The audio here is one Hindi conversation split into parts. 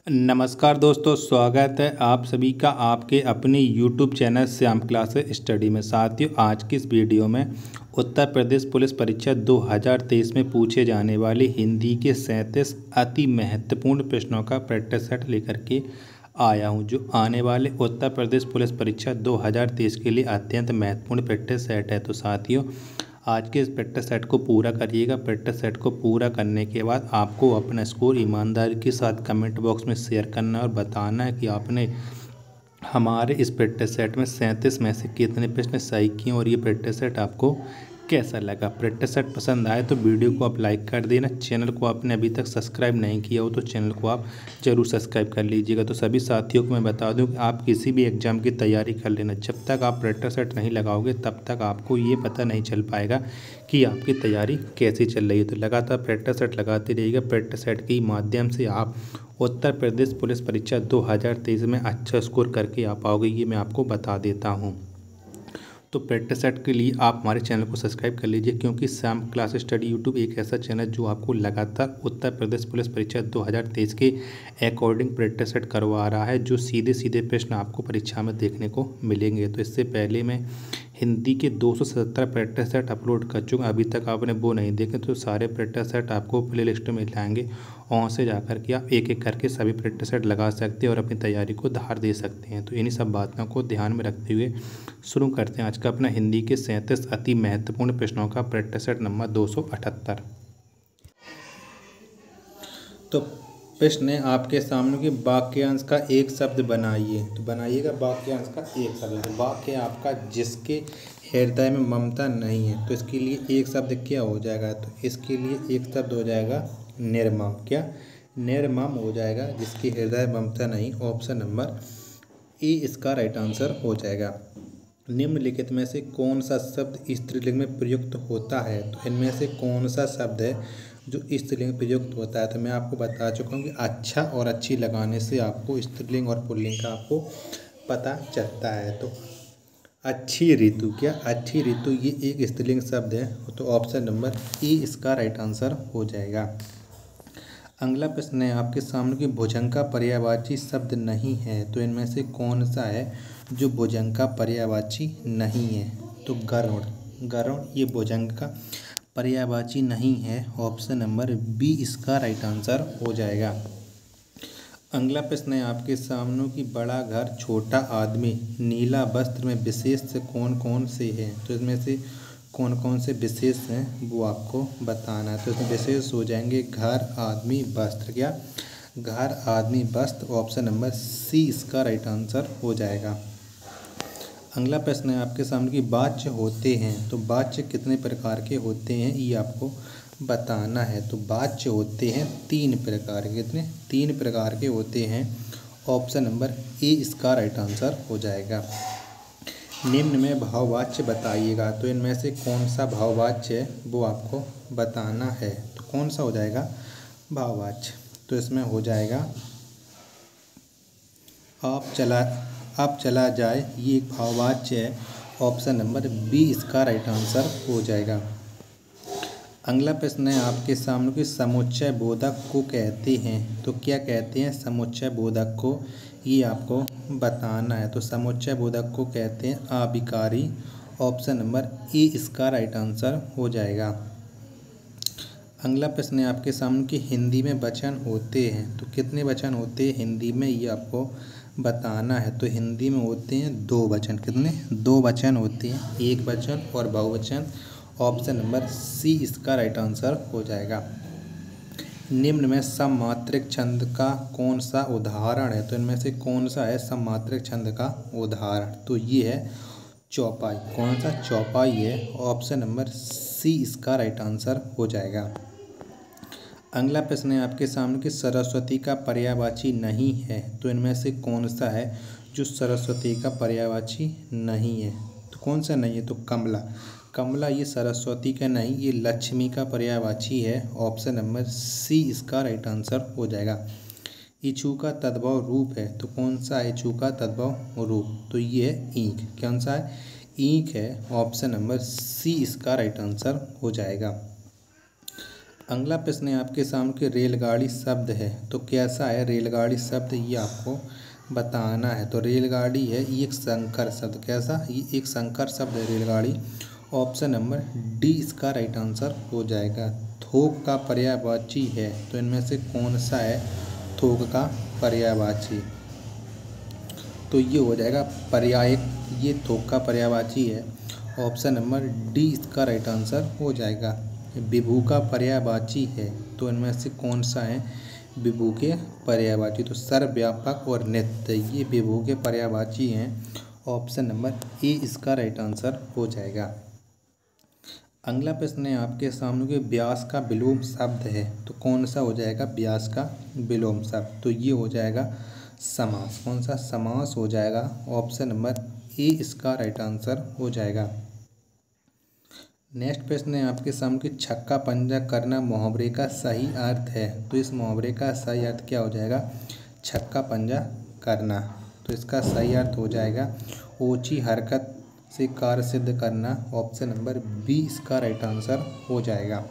नमस्कार दोस्तों, स्वागत है आप सभी का आपके अपने YouTube channel Shyam classes study में। साथियों, आज की इस वीडियो में उत्तर प्रदेश पुलिस परीक्षा 2023 में पूछे जाने वाले हिंदी के 37 अति महत्वपूर्ण प्रश्नों का प्रैक्टिस सेट लेकर के आया हूं, जो आने वाले उत्तर प्रदेश पुलिस परीक्षा 2023 के लिए अत्यंत महत्वपूर्ण प्रैक्टिस सेट है। तो साथियों, आज के इस प्रैक्टिस सेट को पूरा करिएगा। प्रैक्टिस सेट को पूरा करने के बाद आपको अपना स्कोर ईमानदारी के साथ कमेंट बॉक्स में शेयर करना और बताना है कि आपने हमारे इस प्रैक्टिस सेट में 37 में से कितने प्रश्न सही किए और ये प्रैक्टिस सेट आपको कैसा लगा। प्रैक्टिस सेट पसंद आए तो वीडियो को आप लाइक कर देना। चैनल को आपने अभी तक सब्सक्राइब नहीं किया हो तो चैनल को आप ज़रूर सब्सक्राइब कर लीजिएगा। तो सभी साथियों को मैं बता दूं कि आप किसी भी एग्ज़ाम की तैयारी कर लेना, जब तक आप प्रैक्टिस सेट नहीं लगाओगे तब तक आपको ये पता नहीं चल पाएगा कि आपकी तैयारी कैसी चल रही है। तो लगातार प्रैक्टिस सेट लगाते रहिएगा। प्रैक्टिस सेट के माध्यम से आप उत्तर प्रदेश पुलिस परीक्षा 2023 में अच्छा स्कोर करके आ पाओगे, ये मैं आपको बता देता हूँ। तो प्रैक्टिस सेट के लिए आप हमारे चैनल को सब्सक्राइब कर लीजिए, क्योंकि श्याम क्लास स्टडी यूट्यूब एक ऐसा चैनल जो आपको लगातार उत्तर प्रदेश पुलिस परीक्षा 2023 के अकॉर्डिंग प्रैक्टिस सेट करवा रहा है, जो सीधे सीधे प्रश्न आपको परीक्षा में देखने को मिलेंगे। तो इससे पहले मैं हिंदी के 277 प्रैक्टिस सेट अपलोड कर चुका। अभी तक आपने वो नहीं देखे तो सारे प्रैक्टिस सेट आपको प्ले लिस्ट में लाएंगे, वहाँ से जाकर के आप एक एक करके सभी प्रैक्टिस सेट लगा सकते हैं और अपनी तैयारी को धार दे सकते हैं। तो इन्हीं सब बातों को ध्यान में रखते हुए शुरू करते हैं आज का अपना हिंदी के 37 अति महत्वपूर्ण प्रश्नों का प्रैक्टिस सेट नंबर 278। तो प्रश्न है आपके सामने कि वाक्यांश का एक शब्द बनाइए। तो बनाइएगा वाक्यांश का एक शब्द। वाक्य आपका जिसके हृदय में ममता नहीं है, तो इसके लिए एक शब्द क्या हो जाएगा? तो इसके लिए एक शब्द हो जाएगा निर्मम। क्या? निर्मम हो जाएगा, जिसके हृदय में ममता नहीं। ऑप्शन नंबर ए इसका राइट आंसर हो जाएगा। निम्नलिखित में से कौन सा शब्द स्त्रीलिंग में प्रयुक्त होता है? तो इनमें से कौन सा शब्द है जो स्त्रीलिंग में प्रयुक्त होता है? तो मैं आपको बता चुका हूँ कि अच्छा और अच्छी लगाने से आपको स्त्रीलिंग और पुल्लिंग का आपको पता चलता है। तो अच्छी ऋतु, क्या अच्छी ऋतु ये एक स्त्रीलिंग शब्द है, तो ऑप्शन नंबर ए इसका राइट आंसर हो जाएगा। अगला प्रश्न है आपके सामने कि भुजंग का पर्यायवाची शब्द नहीं है, तो इनमें से कौन सा है जो भुजंग का पर्यायवाची नहीं है? तो गरुड़, गरुड़ ये भुजंग का पर्यायवाची नहीं है। ऑप्शन नंबर बी इसका राइट आंसर हो जाएगा। अगला प्रश्न है आपके सामने कि बड़ा घर छोटा आदमी नीला वस्त्र में विशेष से कौन कौन से हैं? तो इसमें से कौन कौन से विशेष हैं वो आपको बताना है। तो इसमें विशेष हो जाएंगे घर, आदमी, वस्त्र। क्या? घर, आदमी, वस्त्र। ऑप्शन नंबर सी इसका राइट आंसर हो जाएगा। अगला प्रश्न है आपके सामने कि वाच्य होते हैं, तो वाच्य कितने प्रकार के होते हैं ये आपको बताना है। तो वाच्य होते हैं 3 प्रकार के। कितने? 3 प्रकार के होते हैं। ऑप्शन नंबर ए इसका राइट आंसर हो जाएगा। निम्न में भाववाच्य बताइएगा। तो इनमें से कौन सा भाववाच्य है वो आपको बताना है। तो कौन सा हो जाएगा भाववाच्य? तो इसमें हो जाएगा आप चला जाए, ये एक भाववाच्य है। ऑप्शन नंबर बी इसका राइट आंसर हो जाएगा। अगला प्रश्न है आपके सामने कि समुच्चय बोधक को कहते हैं, तो क्या कहते हैं समुच्चय बोधक को, ये आपको बताना है। तो समुच्चय बोधक को कहते हैं अभिकारी। ऑप्शन नंबर ए इसका राइट आंसर हो जाएगा। अगला प्रश्न है आपके सामने कि हिंदी में वचन होते हैं, तो कितने वचन होते हैं हिंदी में ये आपको बताना है। तो हिंदी में होते हैं 2 वचन। कितने? 2 वचन होते हैं, एक वचन और बहुवचन। ऑप्शन नंबर सी इसका राइट आंसर हो जाएगा। निम्न में सममात्रिक छंद का कौन सा उदाहरण है? तो इनमें से कौन सा है सममात्रिक छंद का उदाहरण? तो ये है चौपाई। कौन सा? चौपाई है। ऑप्शन नंबर सी इसका राइट आंसर हो जाएगा। अगला प्रश्न है आपके सामने कि सरस्वती का पर्यायवाची नहीं है, तो इनमें से कौन सा है जो सरस्वती का पर्यायवाची नहीं है? तो कौन सा नहीं है? तो कमला। कमला ये सरस्वती का नहीं, ये लक्ष्मी का पर्यायवाची है। ऑप्शन नंबर सी इसका राइट आंसर हो जाएगा। इच्छु का तद्भव रूप है, तो कौन सा है इच्छु का तद्भव रूप? तो ये है ईंख। कौन सा है? ईंख है। ऑप्शन नंबर सी इसका राइट आंसर हो जाएगा। अगला प्रश्न है आपके सामने रेलगाड़ी शब्द है तो कैसा है रेलगाड़ी शब्द, ये आपको बताना है। तो रेलगाड़ी है ये एक संकर शब्द, कैसा, ये एक संकर शब्द है रेलगाड़ी। ऑप्शन नंबर डी इसका राइट आंसर हो जाएगा। थोक का पर्यायवाची है तो इनमें से कौन सा है थोक का पर्यायवाची, तो ये हो जाएगा पर्यायक, ये थोक का पर्यायवाची है। ऑप्शन नंबर डी इसका राइट आंसर हो जाएगा। विभू का पर्यायवाची है तो इनमें से कौन सा है विभू के पर्यायवाची, तो सर्वव्यापक और नित्य ये विभू के पर्यायवाची हैं। ऑप्शन नंबर ए इसका राइट आंसर हो जाएगा। अगला प्रश्न है आपके सामने कि व्यास का विलोम शब्द है तो कौन सा हो जाएगा व्यास का विलोम शब्द, तो ये हो जाएगा समास, कौन सा समास हो जाएगा। ऑप्शन नंबर ए इसका राइट आंसर हो जाएगा। नेक्स्ट प्रश्न है आपके सामने कि छक्का पंजा करना मुहावरे का सही अर्थ है तो इस मुहावरे का सही अर्थ क्या हो जाएगा छक्का पंजा करना, तो इसका सही अर्थ हो जाएगा ऊंची हरकत से कार्य सिद्ध करना। ऑप्शन नंबर बी इसका राइट आंसर हो जाएगा।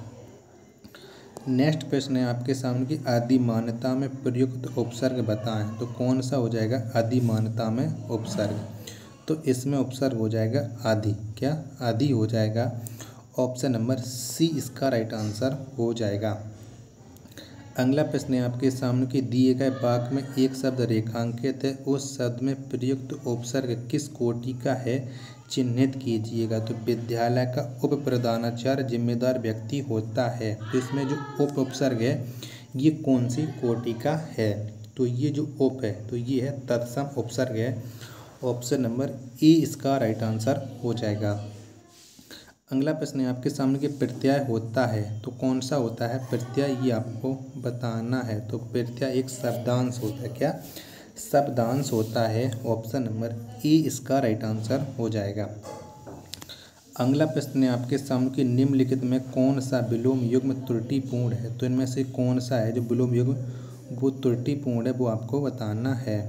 नेक्स्ट प्रश्न है आपके सामने कि अधिमानता में प्रयुक्त उपसर्ग बताएं तो कौन सा हो जाएगा अधिमानता में उपसर्ग, तो इसमें उपसर्ग हो जाएगा आदि, क्या आदि हो जाएगा। ऑप्शन नंबर सी इसका राइट आंसर हो जाएगा। अगला प्रश्न है आपके सामने कि दिए गए वाक्य में एक शब्द रेखांकित है, उस शब्द में प्रयुक्त उपसर्ग किस कोटि का है चिन्हित कीजिएगा। तो विद्यालय का उप प्रधानाचार्य जिम्मेदार व्यक्ति होता है, तो इसमें जो उप उपसर्ग है ये कौन सी कोटि का है, तो ये जो उप है तो ये है तत्सम उपसर्ग है। ऑप्शन नंबर ए इसका राइट आंसर हो जाएगा। अगला प्रश्न है आपके सामने कि प्रत्यय होता है तो कौन सा होता है प्रत्यय, ये आपको बताना है। तो प्रत्यय एक शब्दांश होता है, क्या शब्दांश होता है। ऑप्शन नंबर ए इसका राइट आंसर हो जाएगा। अगला प्रश्न है आपके सामने कि निम्नलिखित में कौन सा विलोम युग्म त्रुटिपूर्ण है, तो इनमें से कौन सा है जो विलोम युग्म वो त्रुटिपूर्ण है वो आपको बताना है।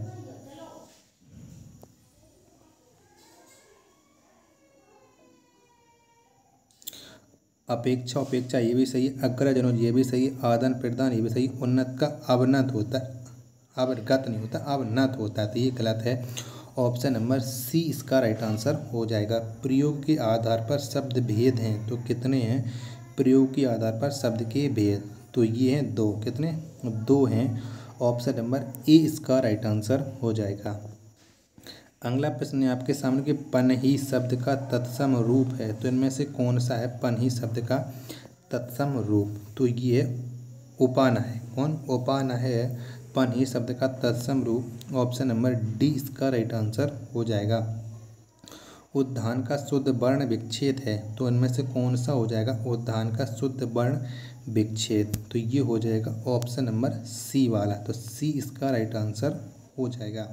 अपेक्षा उपेक्षा ये भी सही है, अग्रज अनुज ये भी सही है, आदान प्रदान ये भी सही है, उन्नत का अवनत होता है, अवगत नहीं होता अवनत होता है, तो ये गलत है। ऑप्शन नंबर सी इसका राइट आंसर हो जाएगा। प्रयोग के आधार पर शब्द भेद हैं तो कितने हैं प्रयोग के आधार पर शब्द के भेद, तो ये हैं दो, कितने दो हैं। ऑप्शन नंबर ए इसका राइट आंसर हो जाएगा। अगला प्रश्न है आपके सामने कि पनही शब्द का तत्सम रूप है तो इनमें से कौन सा है पनही शब्द का तत्सम रूप, तो ये उपान है, कौन उपान है पनही शब्द का तत्सम रूप। ऑप्शन नंबर डी इसका राइट आंसर हो जाएगा। उद्धान का शुद्ध वर्ण विच्छेद है तो इनमें से कौन सा हो जाएगा उद्धान का शुद्ध वर्ण विच्छेद, तो ये हो जाएगा ऑप्शन नंबर सी वाला, तो सी इसका राइट आंसर हो जाएगा।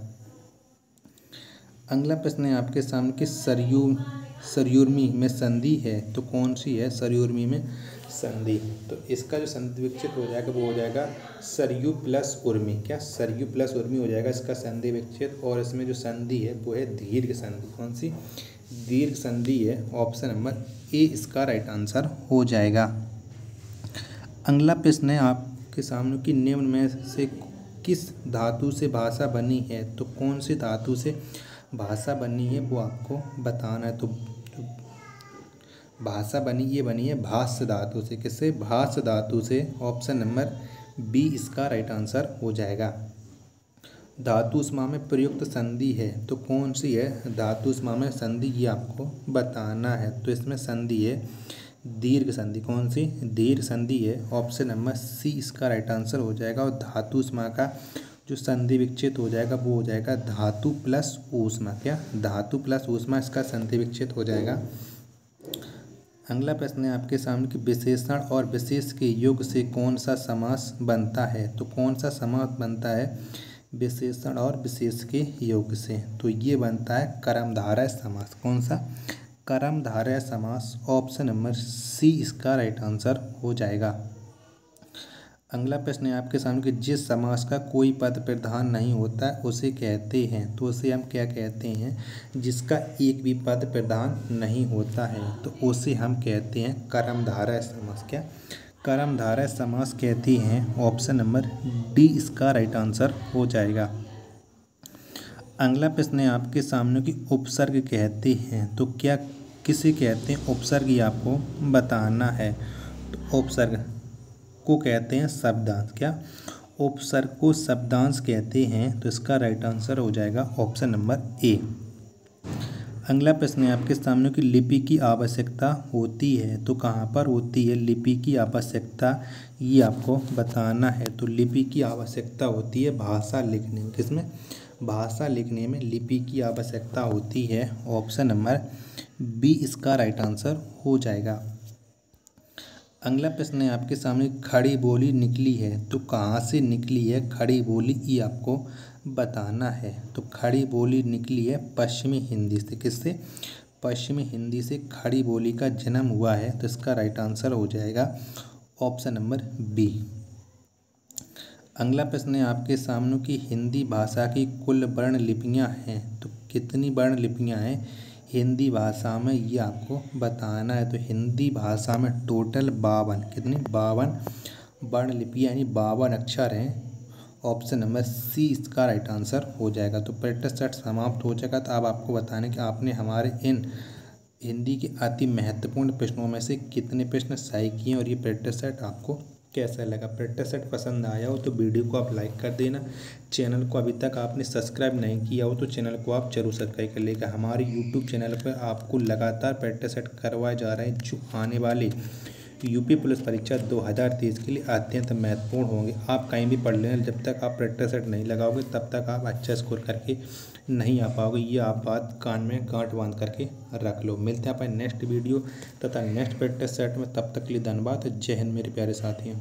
अगला प्रश्न है आपके सामने कि सरयूर्मी में संधि है तो कौन सी है सरयूर्मी में संधि, तो इसका जो संधि विच्छेद हो जाएगा वो हो जाएगा सरयू प्लस उर्मी, क्या सरयू प्लस उर्मी हो जाएगा इसका संधि विच्छेद। और इसमें जो संधि है वो है दीर्घ संधि, कौन सी दीर्घ संधि है। ऑप्शन नंबर ए इसका राइट आंसर हो जाएगा। अगला प्रश्न है आपके सामने कि निम्न में से किस धातु से भाषा बनी है, तो कौन सी धातु से भाषा बनी है वो आपको बताना है। तो भाषा बनी ये बनी है भाष्य धातु से, किससे भाष्य धातु से। ऑप्शन नंबर बी इसका राइट आंसर हो जाएगा। धातुष्मा में प्रयुक्त संधि है तो कौन सी है धातुष्मा में संधि, ये आपको बताना है। तो इसमें संधि है दीर्घ संधि, कौन सी दीर्घ संधि है। ऑप्शन नंबर सी इसका राइट आंसर हो जाएगा। और धातुष्मा का जो संधि विच्छेद हो जाएगा वो हो जाएगा धातु प्लस ऊष्मा, क्या धातु प्लस ऊष्मा इसका संधि विच्छेद हो जाएगा। अगला प्रश्न है आपके सामने कि विशेषण और विशेष के योग से कौन सा समास बनता है, तो कौन सा समास बनता है विशेषण और विशेष के योग से, तो ये बनता है कर्मधारय समास, कौन सा कर्मधारय समास। ऑप्शन नंबर सी इसका राइट आंसर हो जाएगा। अगला प्रश्न है आपके सामने कि जिस समास का कोई पद प्रधान नहीं होता उसे कहते हैं, तो उसे हम क्या कहते हैं जिसका एक भी पद प्रधान नहीं होता है, तो उसे हम कहते हैं कर्मधारय समास, क्या कर्मधारय समास कहती हैं। ऑप्शन नंबर डी इसका राइट आंसर हो जाएगा। अगला प्रश्न है आपके सामने कि उपसर्ग कहते हैं तो क्या किसे कहते हैं? उपसर्ग ये आपको बताना है। तो उपसर्ग को कहते हैं शब्दांश। क्या उपसर्ग को शब्दांश कहते हैं? तो इसका राइट आंसर हो जाएगा ऑप्शन नंबर ए। अगला प्रश्न है आपके सामने कि लिपि की आवश्यकता होती है तो कहाँ पर होती है लिपि की आवश्यकता, ये आपको बताना है। तो लिपि की आवश्यकता होती है भाषा लिखने में। किसमें? भाषा लिखने में लिपि की आवश्यकता होती है। ऑप्शन नंबर बी इसका राइट आंसर हो जाएगा। अगला प्रश्न है आपके सामने खड़ी बोली निकली है तो कहाँ से निकली है खड़ी बोली, ये आपको बताना है। तो खड़ी बोली निकली है पश्चिमी हिंदी से। किससे? पश्चिमी हिंदी से खड़ी बोली का जन्म हुआ है। तो इसका राइट आंसर हो जाएगा ऑप्शन नंबर बी। अगला प्रश्न है आपके सामने कि हिंदी भाषा की कुल वर्ण लिपियाँ हैं तो कितनी वर्ण लिपियाँ हैं हिंदी भाषा में, ये आपको बताना है। तो हिंदी भाषा में टोटल 52 कितनी 52 वर्ण लिपियाँ यानी 52 अक्षर हैं। ऑप्शन नंबर सी इसका राइट आंसर हो जाएगा। तो प्रैक्टिस सेट समाप्त हो जाएगा। तो अब आपको बताने कि आपने हमारे इन हिंदी के अति महत्वपूर्ण प्रश्नों में से कितने प्रश्न सही किए और ये प्रैक्टिस सेट आपको कैसा लगा। प्रैक्टिस सेट पसंद आया हो तो वीडियो को आप लाइक कर देना। चैनल को अभी तक आपने सब्सक्राइब नहीं किया हो तो चैनल को आप जरूर सब्सक्राइब कर लेगा। हमारे यूट्यूब चैनल पर आपको लगातार प्रैक्टिस सेट करवाए जा रहे हैं जो आने वाले यूपी पुलिस परीक्षा 2023 के लिए अत्यंत महत्वपूर्ण होंगे। आप कहीं भी पढ़ लेना, जब तक आप प्रैक्टिस सेट नहीं लगाओगे तब तक आप अच्छा स्कोर करके नहीं आ पाओगे। ये आप बात कान में गांठ बांध करके रख लो। मिलते हैं अपन नेक्स्ट वीडियो तथा नेक्स्ट प्रैक्टिस सेट में। तब तक के लिए धन्यवाद। जय हिंद मेरे प्यारे साथियों।